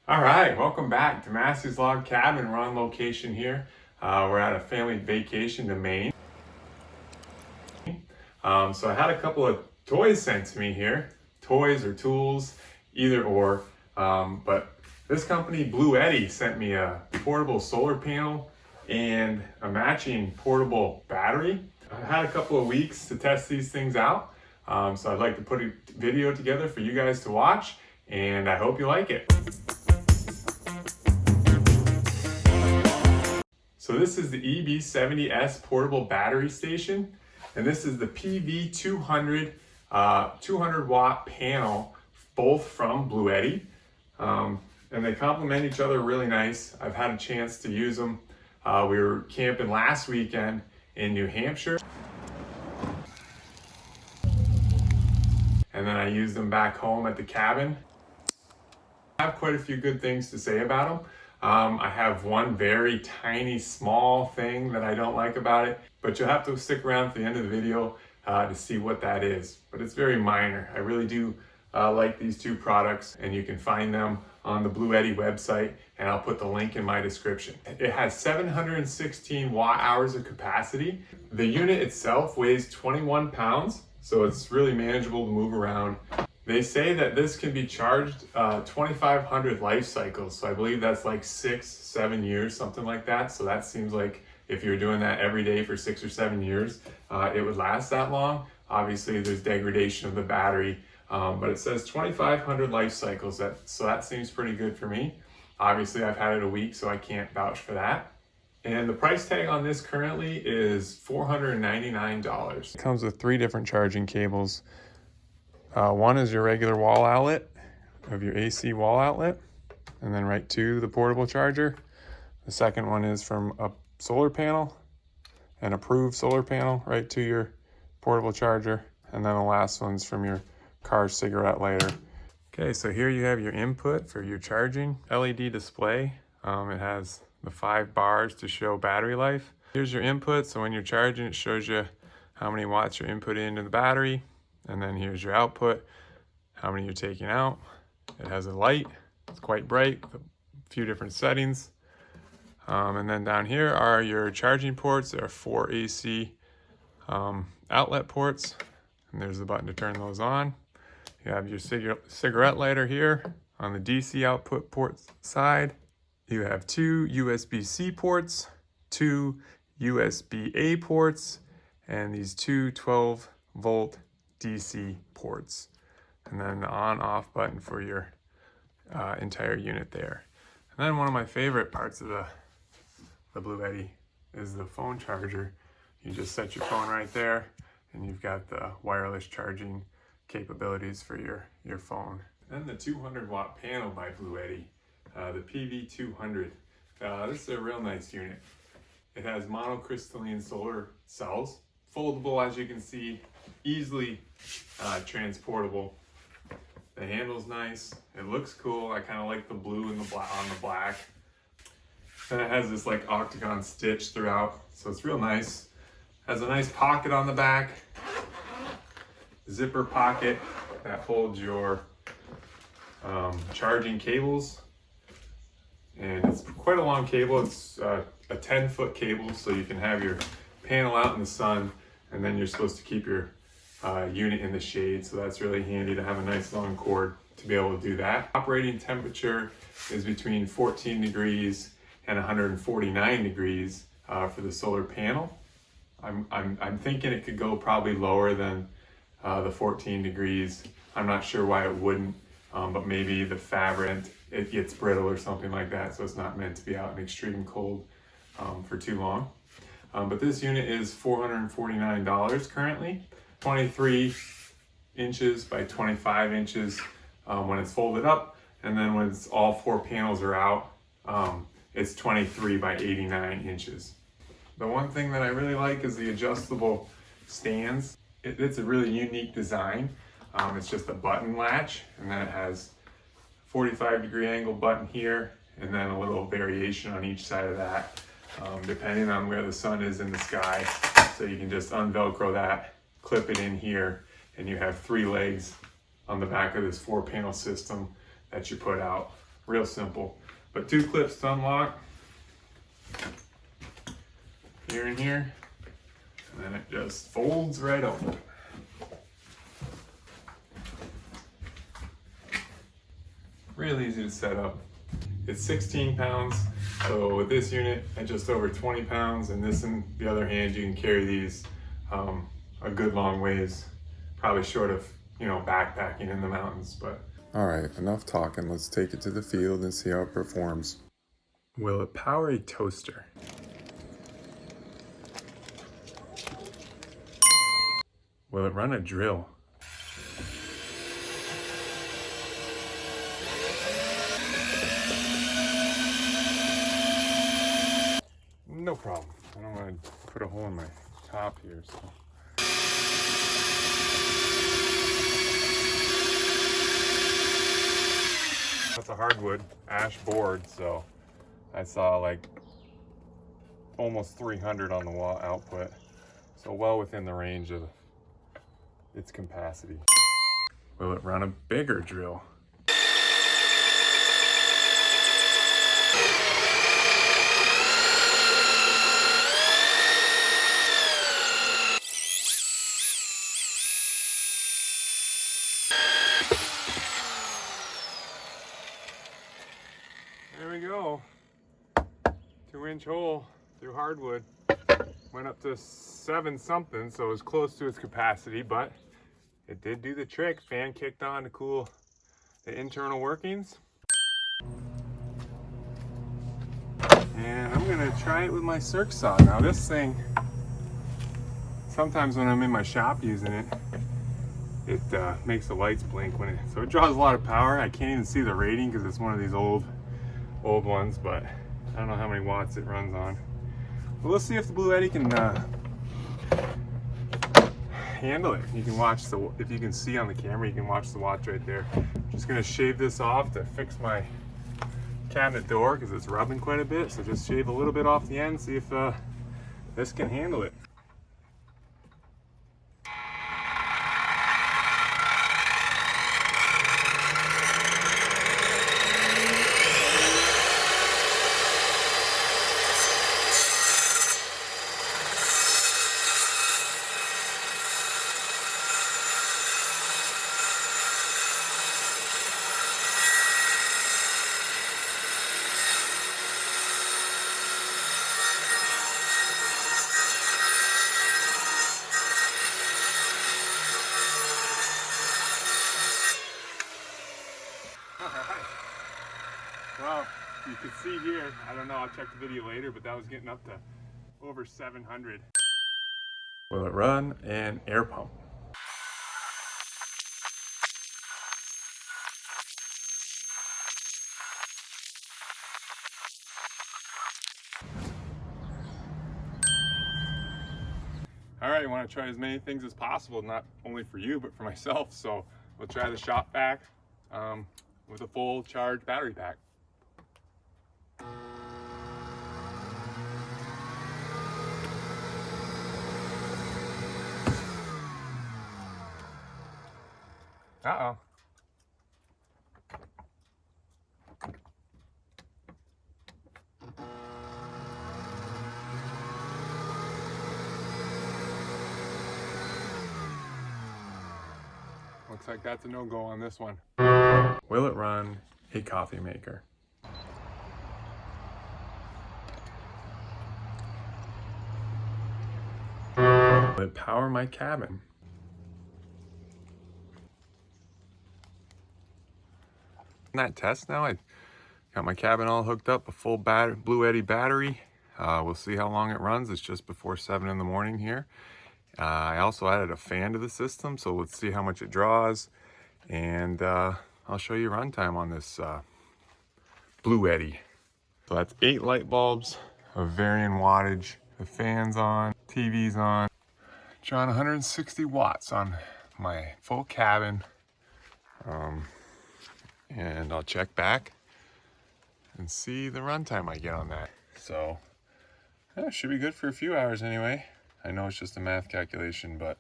All right, welcome back to Demasi's Log Cabin. We're on location here. We're at a family vacation to Maine. So I had a couple of toys sent to me here. Toys or tools, either or. But this company, Bluetti, sent me a portable solar panel and a matching portable battery. I had a couple of weeks to test these things out. So I'd like to put a video together for you guys to watch, and I hope you like it. So this is the EB70S portable battery station, and this is the PV200 200 watt panel, both from Bluetti, and they complement each other really nice. I've had a chance to use them. We were camping last weekend in New Hampshire, and then I used them back home at the cabin. I have quite a few good things to say about them. I have one very tiny, small thing that I don't like about it, but you'll have to stick around to the end of the video to see what that is. But it's very minor. I really do like these two products, and you can find them on the Bluetti website, and I'll put the link in my description. It has 716 watt hours of capacity. The unit itself weighs 21 pounds, so it's really manageable to move around. They say that this can be charged 2,500 life cycles. So I believe that's like 6-7 years, something like that. So that seems like if you're doing that every day for 6 or 7 years, it would last that long. Obviously there's degradation of the battery, but it says 2,500 life cycles. So that seems pretty good for me. Obviously I've had it a week, so I can't vouch for that. And the price tag on this currently is $499. It comes with 3 different charging cables. One is your regular wall outlet of your AC wall outlet, and then right to the portable charger. The second one is from a solar panel, an approved solar panel, right to your portable charger. And then the last one's from your car cigarette lighter. Okay, so here you have your input for your charging LED display. It has the 5 bars to show battery life. Here's your input, so when you're charging, it shows you how many watts you're inputting into the battery. And then here's your output, how many you're taking out. It has a light, it's quite bright, with a few different settings. And then down here are your charging ports. There are 4 AC outlet ports, and there's the button to turn those on. You have your cigarette lighter here on the DC output port side. You have 2 USB-C ports, 2 USB-A ports, and these 2 12-volt DC ports, and then the on-off button for your entire unit there. And then one of my favorite parts of the Bluetti is the phone charger. You just set your phone right there, and you've got the wireless charging capabilities for your phone. Then the 200 watt panel by Bluetti, the PV200. This is a real nice unit. It has monocrystalline solar cells, foldable, as you can see, easily transportable. The handle's nice. It looks cool. I kind of like the blue and the black on the black. And it has this like octagon stitch throughout, so it's real nice. Has a nice pocket on the back, zipper pocket that holds your charging cables. And it's quite a long cable. It's a 10-foot cable, so you can have your panel out in the sun, and then you're supposed to keep your unit in the shade, so that's really handy to have a nice long cord to be able to do that. Operating temperature is between 14 degrees and 149 degrees for the solar panel. I'm thinking it could go probably lower than the 14 degrees. I'm not sure why it wouldn't, but maybe the fabric, it gets brittle or something like that, so it's not meant to be out in extreme cold for too long. But this unit is $449 currently. 23 inches by 25 inches when it's folded up, and then when it's all 4 panels are out, it's 23 by 89 inches. The one thing that I really like is the adjustable stands. It's a really unique design. It's just a button latch, and then it has 45-degree angle button here, and then a little variation on each side of that, depending on where the sun is in the sky. So you can just unvelcro that, clip it in here, and you have 3 legs on the back of this 4-panel system that you put out Real simple. But 2 clips to unlock. Here and here. And then it just folds right open. Real easy to set up. It's 16 pounds, so with this unit at just over 20 pounds, and this in the other hand, you can carry these a good long ways, probably short of, you know, backpacking in the mountains. But all right, enough talking. Let's take it to the field and see how it performs. Will it power a toaster? Will it run a drill? No problem. I don't want to put a hole in my top here, so. That's a hardwood ash board, so I saw like almost 300 on the wall output, so well within the range of its capacity. Will it run a bigger drill? There we go. 2-inch hole through hardwood. Went up to 7 something, so it was close to its capacity, but it did do the trick. Fan kicked on to cool the internal workings. And I'm gonna try it with my circ saw. Now this thing, sometimes when I'm in my shop using it, it makes the lights blink so it draws a lot of power. I can't even see the rating because it's one of these old ones, but I don't know how many watts it runs on. But let's see if the Bluetti can handle it. You can watch if you can see on the camera, you can watch the watch right there. I'm just gonna shave this off to fix my cabinet door because it's rubbing quite a bit. So just shave a little bit off the end, see if this can handle it. Well, you can see here, I don't know, I'll check the video later, but that was getting up to over 700. Will it run an air pump? All right, I want to try as many things as possible, not only for you, but for myself. So we'll try the shop vac with a full charged battery pack. Uh-oh. Looks like that's a no-go on this one. Will it run a coffee maker? Will it power my cabin? In that test now, I got my cabin all hooked up, a full Bluetti battery. We'll see how long it runs. It's just before 7 in the morning here. I also added a fan to the system, so let's see how much it draws. And I'll show you runtime on this Bluetti. So that's 8 light bulbs of varying wattage. The fan's on, TV's on. Drawing 160 watts on my full cabin. And I'll check back and see the runtime I get on that. So it should be good for a few hours anyway. I know it's just a math calculation, but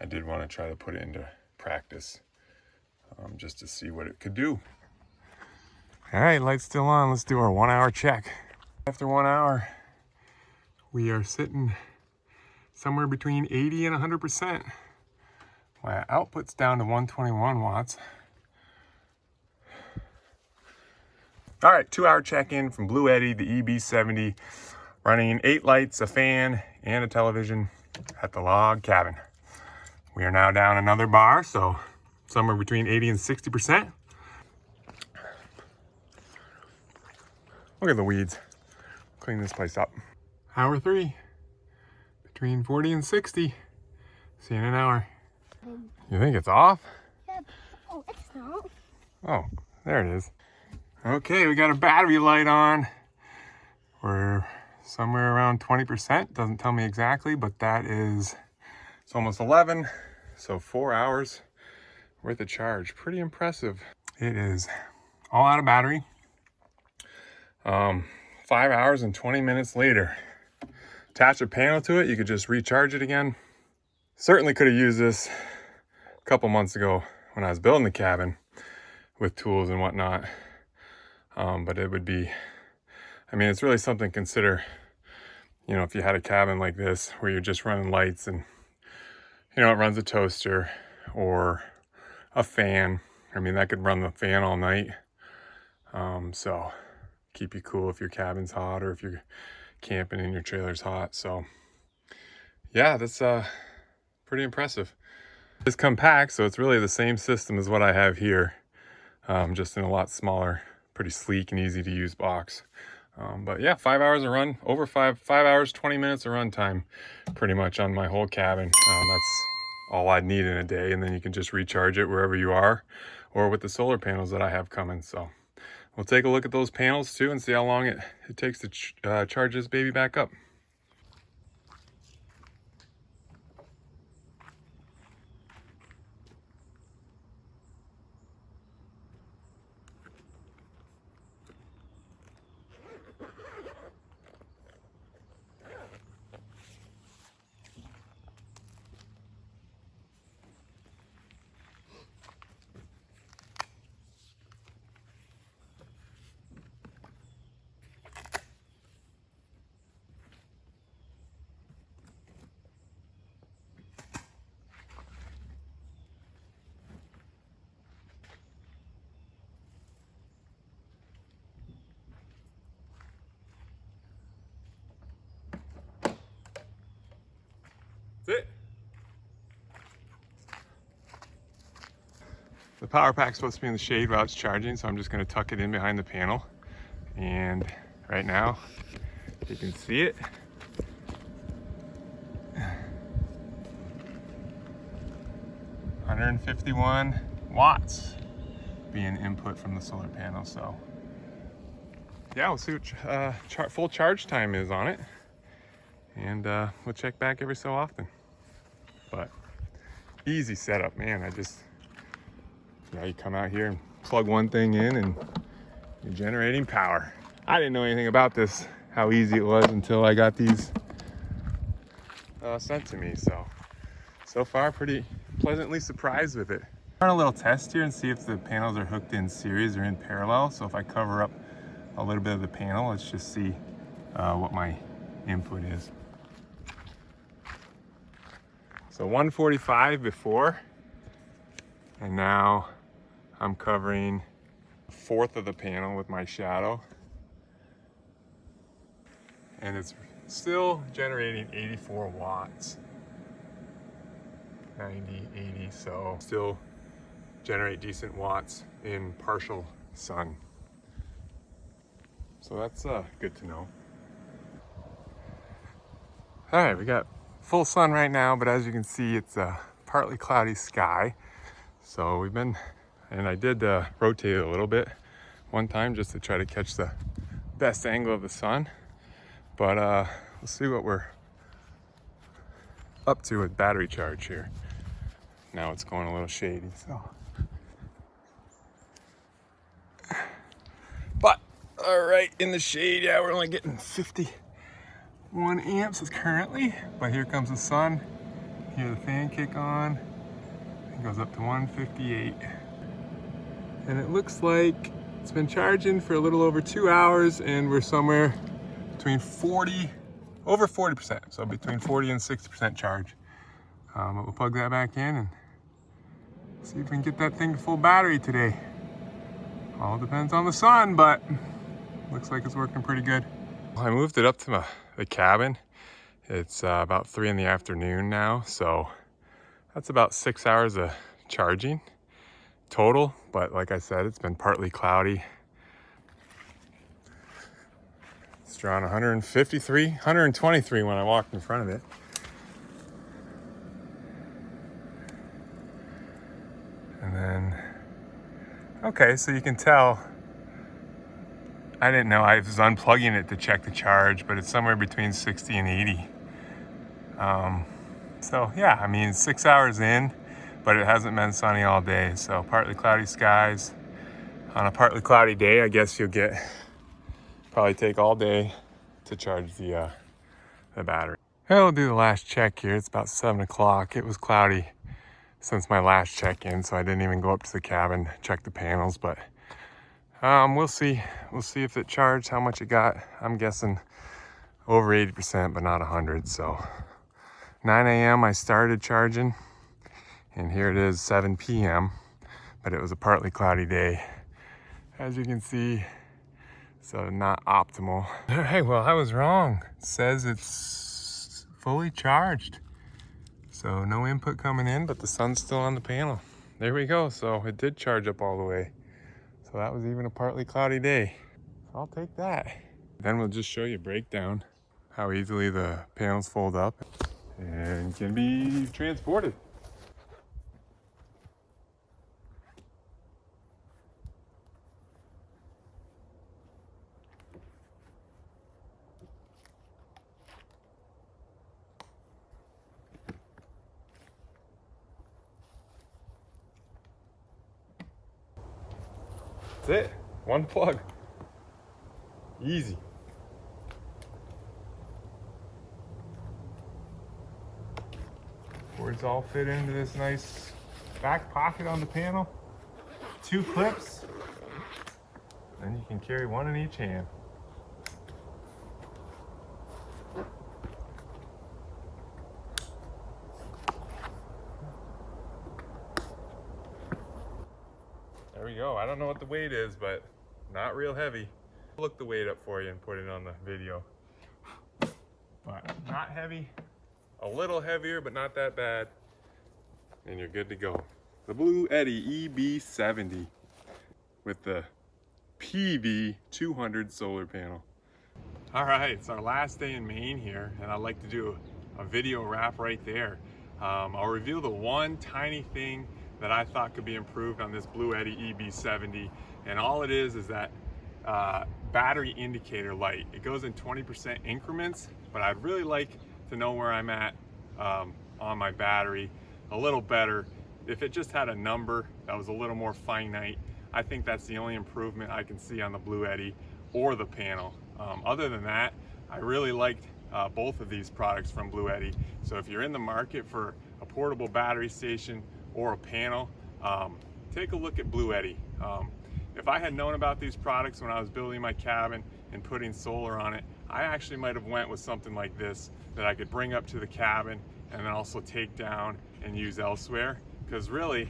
I did want to try to put it into practice just to see what it could do. All right, light's still on. Let's do our 1 hour check. After 1 hour, we are sitting somewhere between 80 and 100%. My output's down to 121 watts. All right, 2 hour check-in from Bluetti, the EB70, running 8 lights, a fan, and a television at the log cabin. We are now down another bar, so somewhere between 80 and 60%. Look at the weeds. Clean this place up. Hour 3, between 40 and 60. See you in an hour. You think it's off? Yeah. Oh, it's not. Oh, there it is. Okay, we got a battery light on. We're somewhere around 20%. Doesn't tell me exactly, but it's almost 11. So 4 hours worth of charge. Pretty impressive. It is all out of battery. 5 hours and 20 minutes later. Attach a panel to it, you could just recharge it again. Certainly could have used this a couple months ago when I was building the cabin with tools and whatnot. But it would be, I mean, it's really something to consider, you know, if you had a cabin like this where you're just running lights and, you know, it runs a toaster or a fan. I mean, that could run the fan all night. So keep you cool if your cabin's hot or if you're camping and your trailer's hot. So yeah, that's pretty impressive. It's compact, so it's really the same system as what I have here, just in a lot smaller, pretty sleek and easy to use box. But yeah, 5 hours of run, over 5 hours, 20 minutes of run time pretty much on my whole cabin. That's all I'd need in a day, and then you can just recharge it wherever you are or with the solar panels that I have coming. So we'll take a look at those panels too and see how long it takes to charge this baby back up. That's it. The power pack's supposed to be in the shade while it's charging, so I'm just going to tuck it in behind the panel. And right now, you can see it. $151 watts being input from the solar panel. So yeah, we'll see what full charge time is on it. And we'll check back every so often. But easy setup, man. You come out here and plug one thing in and you're generating power. I didn't know anything about this, how easy it was, until I got these sent to me. So far, pretty pleasantly surprised with it. Run a little test here and see if the panels are hooked in series or in parallel. So if I cover up a little bit of the panel, let's just see what my input is. So 145 before, and now I'm covering a fourth of the panel with my shadow. And it's still generating 84 watts. 90, 80, so still generate decent watts in partial sun. So that's good to know. All right, we got full sun right now, but as you can see, it's a partly cloudy sky. So and I did rotate it a little bit one time just to try to catch the best angle of the sun. But we'll see what we're up to with battery charge here. Now it's going a little shady, so. But, all right, in the shade, yeah, we're only getting 51 amps currently, but here comes the sun. Hear the fan kick on. It goes up to 158. And it looks like It's been charging for a little over 2 hours and we're somewhere between over 40%. So between 40 and 60% charge. But we'll plug that back in and see if we can get that thing to full battery today. All depends on the sun, but looks like it's working pretty good. I moved it up to the cabin. It's about 3 in the afternoon now, so that's about 6 hours of charging total. But like I said, it's been partly cloudy. It's drawn 123 when I walked in front of it. And then, okay, so you can tell, I didn't know, I was unplugging it to check the charge, but it's somewhere between 60 and 80. So yeah, I mean, 6 hours in, but it hasn't been sunny all day. So partly cloudy skies. On a partly cloudy day, I guess you'll probably take all day to charge the battery. I'll do the last check here. It's about 7 o'clock. It was cloudy since my last check-in, so I didn't even go up to the cabin to check the panels, but we'll see. We'll see if it charged, how much it got. I'm guessing over 80%, but not 100. So 9 a.m. I started charging, and here it is 7 p.m., but it was a partly cloudy day, as you can see, so not optimal. All right, well, I was wrong. It says it's fully charged. So no input coming in, but the sun's still on the panel. There we go. So it did charge up all the way. So that was even a partly cloudy day. I'll take that. Then we'll just show you a breakdown, how easily the panels fold up and can be transported. That's it. One plug. Easy. Cords all fit into this nice back pocket on the panel. 2 clips. Then you can carry one in each hand. There we go. I don't know what the weight is, but not real heavy. I'll look the weight up for you and put it on the video. But not heavy. A little heavier, but not that bad. And you're good to go. The Bluetti EB70 with the PV200 solar panel. All right, it's our last day in Maine here, and I'd like to do a video wrap right there. I'll reveal the one tiny thing that I thought could be improved on this Bluetti EB70, and all it is that battery indicator light. It goes in 20% increments, but I'd really like to know where I'm at on my battery a little better. If it just had a number that was a little more finite, I think that's the only improvement I can see on the Bluetti or the panel. Other than that, I really liked both of these products from Bluetti. So if you're in the market for a portable battery station or a panel, take a look at Bluetti. If I had known about these products when I was building my cabin and putting solar on it, I actually might have went with something like this that I could bring up to the cabin and then also take down and use elsewhere. Because really,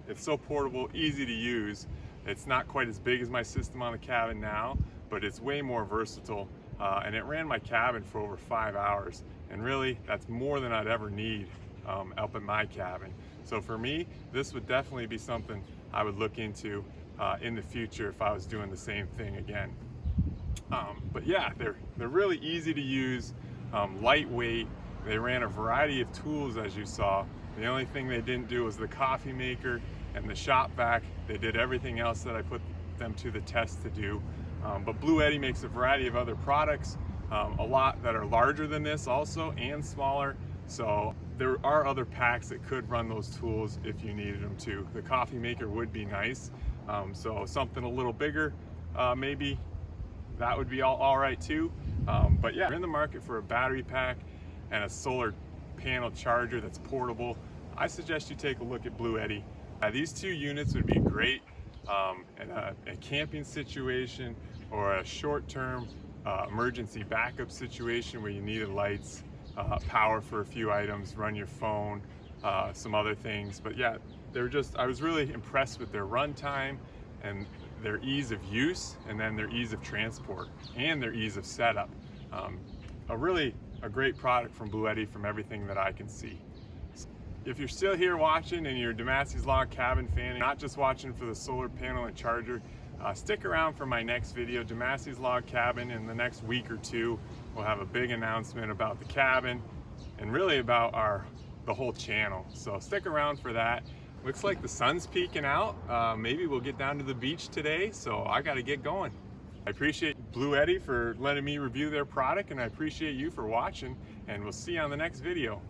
it's so portable, easy to use. It's not quite as big as my system on the cabin now, but it's way more versatile. And it ran my cabin for over 5 hours. And really, that's more than I'd ever need up in my cabin. So for me, this would definitely be something I would look into in the future if I was doing the same thing again. But yeah, they're really easy to use, lightweight. They ran a variety of tools, as you saw. The only thing they didn't do was the coffee maker and the shop vac. They did everything else that I put them to the test to do. But Bluetti makes a variety of other products, a lot that are larger than this also and smaller. So there are other packs that could run those tools if you needed them to. The coffee maker would be nice. So something a little bigger, maybe that would be all right too. But yeah, if you're in the market for a battery pack and a solar panel charger that's portable, I suggest you take a look at Bluetti. These two units would be great in a camping situation or a short-term emergency backup situation where you needed lights, power for a few items, run your phone, some other things. But yeah, I was really impressed with their runtime and their ease of use, and then their ease of transport and their ease of setup. A great product from Bluetti from everything that I can see. If you're still here watching and you're a Demasi's Log Cabin fan, not just watching for the solar panel and charger, stick around for my next video, Demasi's Log Cabin. In the next week or two, we'll have a big announcement about the cabin and really about the whole channel. So stick around for that. Looks like the sun's peeking out. Maybe we'll get down to the beach today, so I gotta get going. I appreciate Bluetti for letting me review their product, and I appreciate you for watching, and we'll see you on the next video.